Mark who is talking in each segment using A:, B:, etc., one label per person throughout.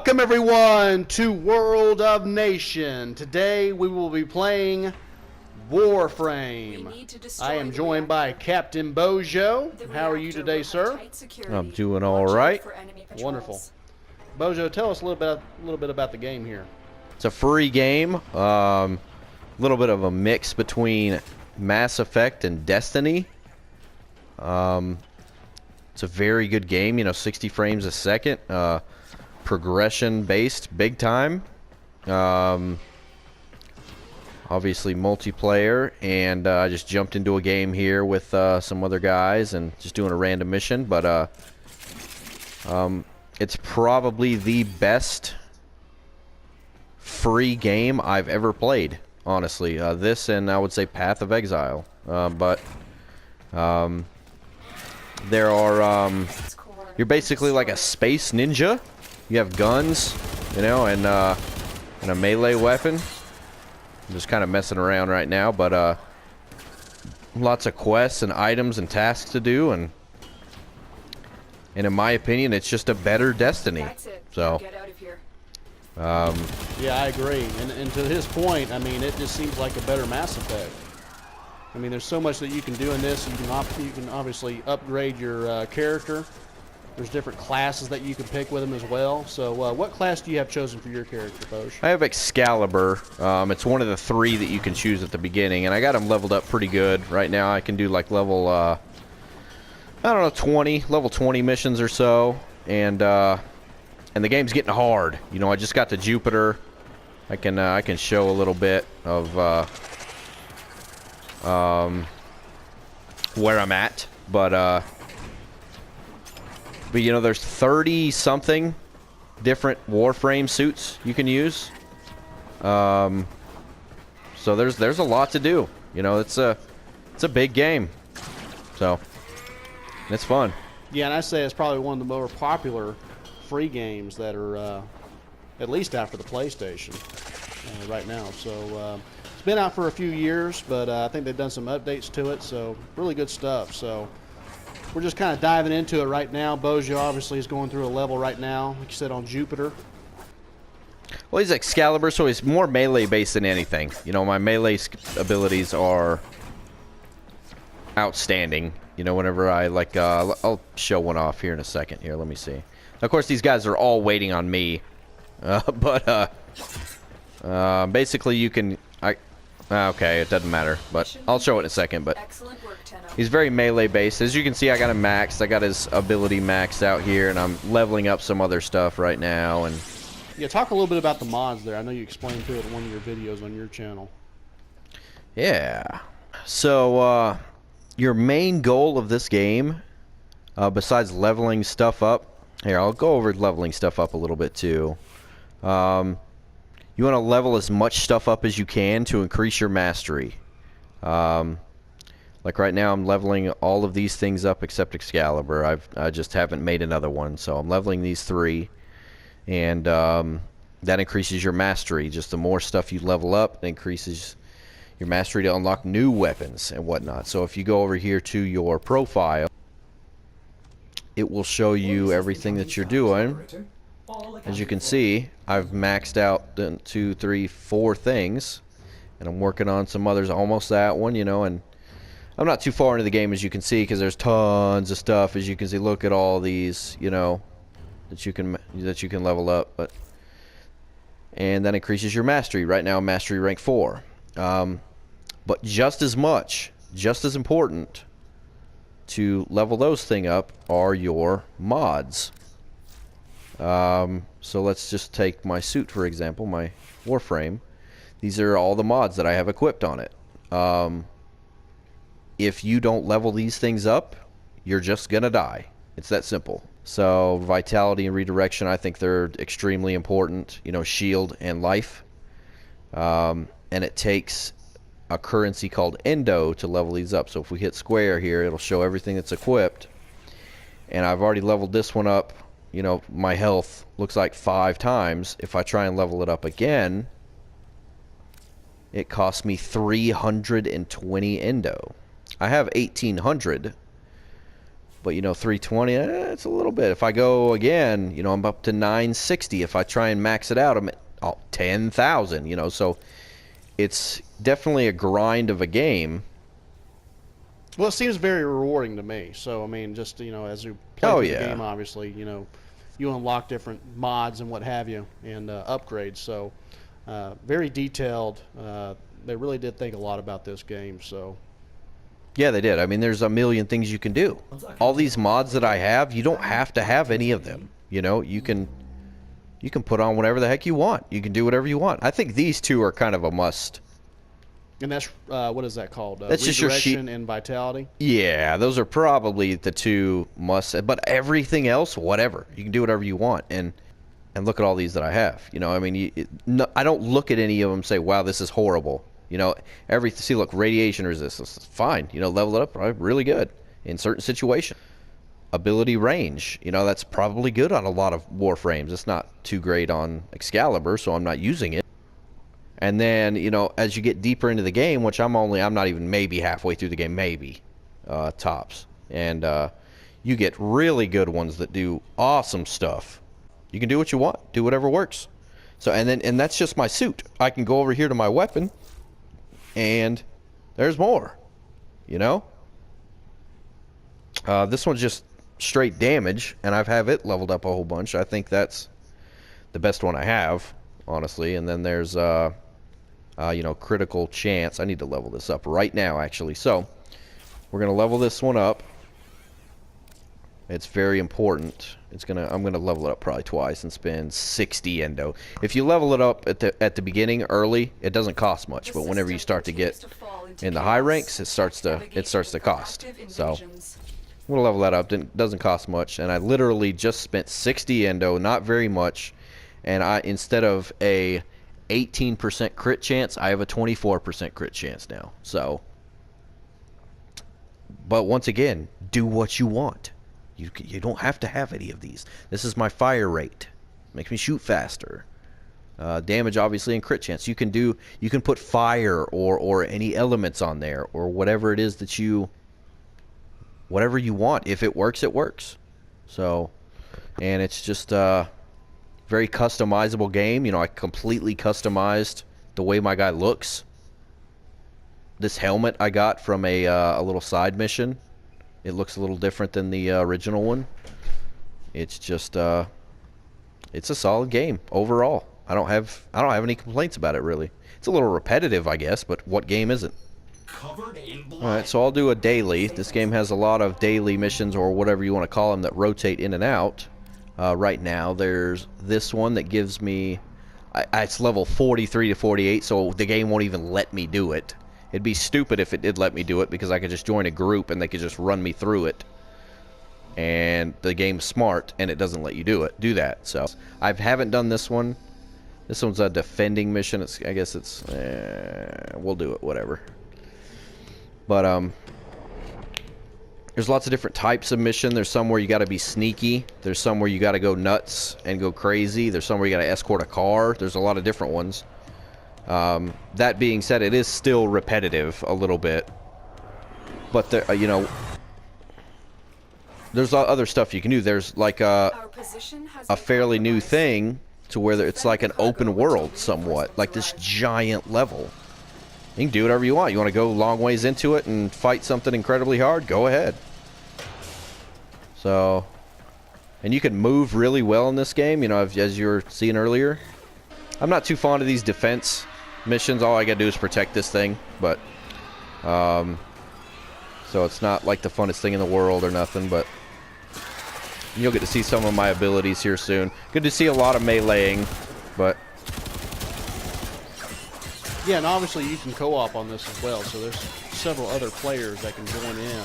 A: Welcome everyone to World of Nation. Today we will be playing Warframe. I am joined by Captain Boggio. How are you today, sir?
B: I'm doing all right.
A: Wonderful. Boggio, tell us a little bit about the game here.
B: It's a free game. A little bit of a mix between Mass Effect and Destiny. It's a very good game. You know, 60 frames a second. Progression based, big time. Obviously multiplayer, and I just jumped into a game here with some other guys and just doing a random mission. But it's probably the best free game I've ever played, honestly. This and I would say Path of Exile. There are you're basically like a space ninja. You have guns, you know, and a melee weapon. I'm just kind of messing around right now, but lots of quests and items and tasks to do, and in my opinion, it's just a better Destiny. So,
A: yeah, I agree. And to his point, I mean, it just seems like a better Mass Effect. I mean, there's so much that you can do in this. You can obviously upgrade your character. There's different classes that you can pick with them as well. So what class do you have chosen for your character, Boge?
B: I have Excalibur. It's one of the 3 that you can choose at the beginning, and I got him leveled up pretty good. Right now I can do like level, I don't know, 20, level 20 missions or so. And the game's getting hard. You know, I just got to Jupiter. I can show a little bit of where I'm at, but you know, there's 30-something different Warframe suits you can use. So there's a lot to do. You know, it's a big game. So it's fun.
A: Yeah, and I say it's probably one of the more popular free games that are at least after the PlayStation right now. So it's been out for a few years, but I think they've done some updates to it. So really good stuff. So we're just kind of diving into it right now. Boggio obviously is going through a level right now, like you said, on Jupiter.
B: Well, he's Excalibur, so he's more melee based than anything. You know, my melee abilities are outstanding. You know, whenever I like, I'll show one off here in a second. Here, let me see. Of course, these guys are all waiting on me, basically you can. Okay, it doesn't matter, but I'll show it in a second. But he's very melee based. As you can see, I got him maxed. I got his ability maxed out here, and I'm leveling up some other stuff right now. And
A: yeah, talk a little bit about the mods there. I know you explained to it in one of your videos on your channel.
B: Yeah. So your main goal of this game, besides leveling stuff up, here I'll go over leveling stuff up a little bit too. You want to level as much stuff up as you can to increase your mastery. Like right now, I'm leveling all of these things up except Excalibur. I just haven't made another one, so I'm leveling these 3, and that increases your mastery. Just the more stuff you level up, it increases your mastery to unlock new weapons and whatnot. So if you go over here to your profile, it will show you everything that you're doing. As you can see, I've maxed out 2, 3, 4 things, and I'm working on some others, almost that one, you know, and I'm not too far into the game, as you can see, because there's tons of stuff. As you can see, look at all these, you know, that you can level up, and that increases your mastery. Right now, mastery rank 4. But just as important to level those things up are your mods. So let's just take my suit, for example, my Warframe. These are all the mods that I have equipped on it. If you don't level these things up, you're just gonna die. It's that simple. So vitality and redirection, I think they're extremely important. You know, shield and life. And it takes a currency called Endo to level these up. So if we hit square here, it'll show everything that's equipped. And I've already leveled this one up. You know, my health looks like 5 times. If I try and level it up again, it costs me 320 Endo. I have 1800, But, you know, 320, it's a little bit. If I go again, you know, I'm up to 960. If I try and max it out, I'm at 10,000, you know. So it's definitely a grind of a game.
A: Well, it seems very rewarding to me. So, I mean, just, you know, as you play through the game, obviously, you know, you unlock different mods and what have you, and upgrades. So, very detailed. They really did think a lot about this game, so...
B: Yeah, they did. I mean, there's a million things you can do. All these mods that I have, you don't have to have any of them. You know, you can put on whatever the heck you want. You can do whatever you want. I think these two are kind of a must.
A: And that's, what is that called?
B: That's just your
A: Redirection and Vitality?
B: Yeah, those are probably the two musts. But everything else, whatever. You can do whatever you want. And look at all these that I have. You know, I mean, I don't look at any of them and say, wow, this is horrible. You know, see, look, radiation resistance is fine. You know, level it up, really good in certain situations. Ability range, you know, that's probably good on a lot of Warframes. It's not too great on Excalibur, so I'm not using it. And then, you know, as you get deeper into the game, which I'm not even maybe halfway through the game, maybe tops. And you get really good ones that do awesome stuff. You can do what you want, do whatever works. So, and that's just my suit. I can go over here to my weapon. And there's more, you know. This one's just straight damage, and I've have it leveled up a whole bunch. I think that's the best one I have, honestly. And then there's, you know, critical chance. I need to level this up right now, actually. So we're gonna level this one up. It's very important. I'm gonna level it up probably twice and spend 60 endo. If you level it up at the beginning early, it doesn't cost much, but whenever you start to get in the high ranks, it starts to cost. So I'm gonna level that up. It doesn't cost much, and I literally just spent 60 endo, not very much, and instead of a 18% crit chance, I have a 24% crit chance now. So, but once again, do what you want. You don't have to have any of these. This is my fire rate. Makes me shoot faster. Damage, obviously, and crit chance. You can put fire or any elements on there, or whatever it is that whatever you want. If it works, it works. So, and it's just a very customizable game. You know, I completely customized the way my guy looks. This helmet I got from a little side mission. It looks a little different than the original one. It's just it's a solid game overall. I don't have any complaints about it, really. It's a little repetitive, I guess, but what game isn't? Alright, so I'll do a daily. This game has a lot of daily missions, or whatever you want to call them, that rotate in and out. Right now there's this one that gives me it's level 43 to 48, so the game won't even let me do it. It'd be stupid if it did let me do it, because I could just join a group and they could just run me through it. And the game's smart, and it doesn't let you do that. So I haven't done this one. This one's a defending mission. I guess it's we'll do it, whatever. But there's lots of different types of mission. There's some where you got to be sneaky. There's some where you got to go nuts and go crazy. There's some where you got to escort a car. There's a lot of different ones. That being said, it is still repetitive a little bit, but there, you know, there's other stuff you can do. There's like a fairly new thing to where it's like an open world somewhat, like this giant level. You can do whatever you want. You want to go long ways into it and fight something incredibly hard, go ahead. So, and you can move really well in this game, you know, as you were seeing earlier. I'm not too fond of these defense missions. All I gotta do is protect this thing, but so it's not like the funnest thing in the world or nothing, but you'll get to see some of my abilities here soon. Good to see a lot of meleeing, but
A: yeah, and obviously you can co-op on this as well, so there's several other players that can join in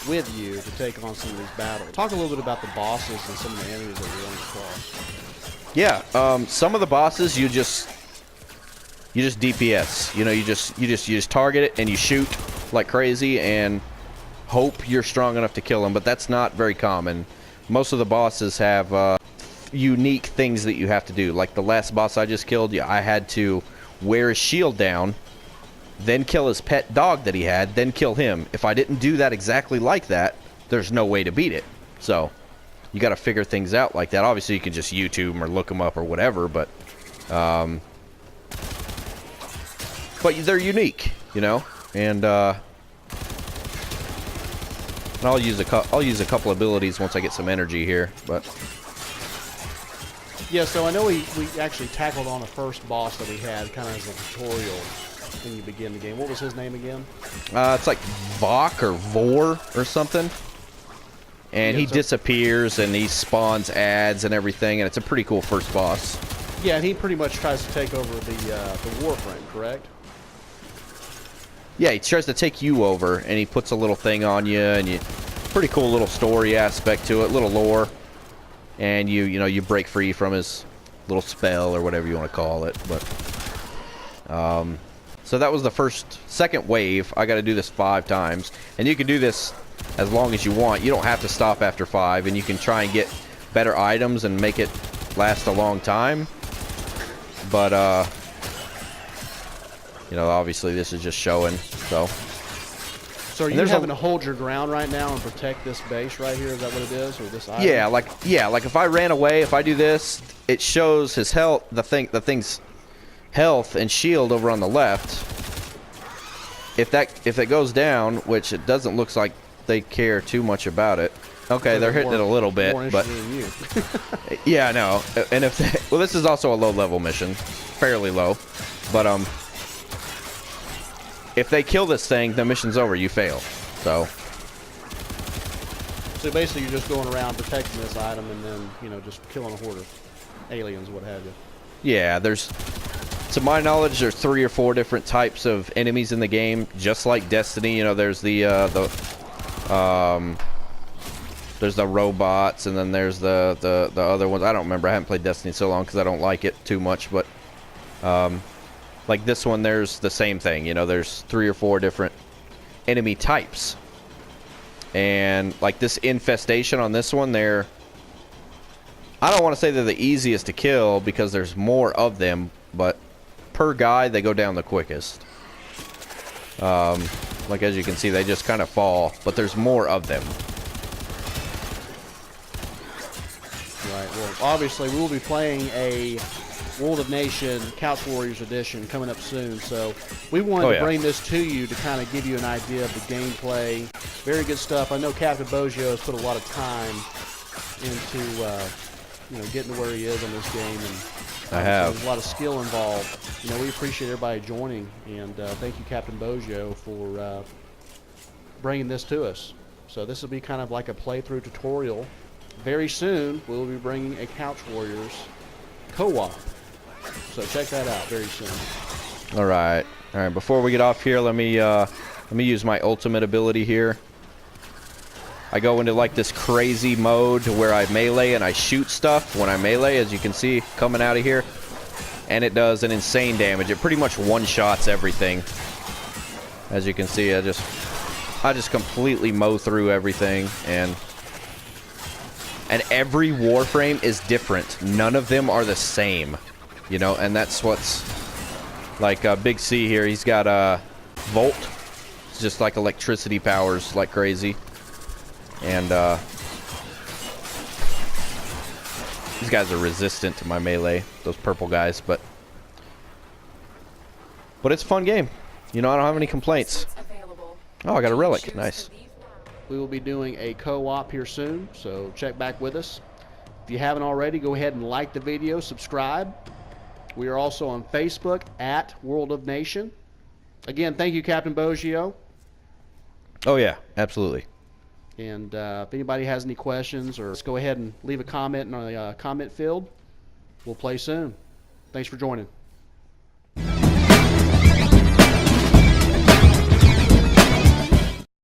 A: with you to take on some of these battles. Talk a little bit about the bosses and some of the enemies that you're running across.
B: Yeah, some of the bosses you just DPS. You know, you just target it and you shoot like crazy and hope you're strong enough to kill them. But that's not very common. Most of the bosses have unique things that you have to do. Like the last boss I just killed, I had to wear his shield down, then kill his pet dog that he had, then kill him. If I didn't do that exactly like that, there's no way to beat it. So you got to figure things out like that. Obviously, you can just YouTube them or look them up or whatever, but they're unique, you know. And I'll use a couple abilities once I get some energy here, but.
A: Yeah, so I know we actually tackled on the first boss that we had, kind of as a tutorial when you begin the game. What was his name again?
B: It's like Vok or Vor or something. And
A: yeah,
B: he disappears and he spawns ads and everything, and it's a pretty cool first boss.
A: Yeah, and he pretty much tries to take over the Warframe, correct?
B: Yeah, he tries to take you over, and he puts a little thing on you, and pretty cool little story aspect to it, little lore. And you break free from his little spell or whatever you want to call it. But so that was the second wave. I got to do this 5 times, and you can do this as long as you want. You don't have to stop after 5, and you can try and get better items and make it last a long time. But obviously this is just showing.
A: So are you having to hold your ground right now and protect this base right here? Is that what it is, or this item?
B: Yeah, like if I ran away, if I do this, it shows his health, the thing's health and shield over on the left. If it goes down, which it doesn't look like they care too much about it. Okay, so they're hitting it a little bit, but than you. Yeah, I know. And well, this is also a low-level mission, fairly low, but if they kill this thing, the mission's over. You fail. So
A: basically, you're just going around protecting this item and then, just killing a horde of aliens, what have you.
B: Yeah, to my knowledge, there's 3 or 4 different types of enemies in the game, just like Destiny. There's there's the robots, and then there's the other ones. I don't remember. I haven't played Destiny so long because I don't like it too much, but like this one, there's the same thing. There's 3 or 4 different enemy types. And like this infestation on this one, I don't want to say they're the easiest to kill because there's more of them, but per guy, they go down the quickest. Like as you can see, they just kind of fall, but there's more of them.
A: Right, well, obviously, we will be playing a World of Nation Couch Warriors edition coming up soon, so we wanted to bring this to you to kind of give you an idea of the gameplay. Very good stuff. I know Captain Boggio has put a lot of time into getting to where he is on this game, and
B: I have.
A: There's a lot of skill involved. We appreciate everybody joining, and thank you, Captain Boggio, for bringing this to us. So this will be kind of like a playthrough tutorial. Very soon, we'll be bringing a Couch Warriors co-op. So check that out very soon.
B: All right. Before we get off here, let me use my ultimate ability here. I go into like this crazy mode where I melee and I shoot stuff when I melee, as you can see coming out of here, and it does an insane damage. It pretty much one-shots everything. As you can see, I just completely mow through everything, and every Warframe is different. None of them are the same, and that's what's like Big C here. He's got a Volt. It's just like electricity powers like crazy. And these guys are resistant to my melee, those purple guys, but it's a fun game. I don't have any complaints. Oh, I got a relic. Nice.
A: We will be doing a co-op here soon, so check back with us. If you haven't already, go ahead and like the video, subscribe. We are also on Facebook at World of Nation. Again, thank you, Captain Boggio.
B: Oh yeah, absolutely.
A: And if anybody has any questions, or just go ahead and leave a comment in the comment field. We'll play soon. Thanks for joining.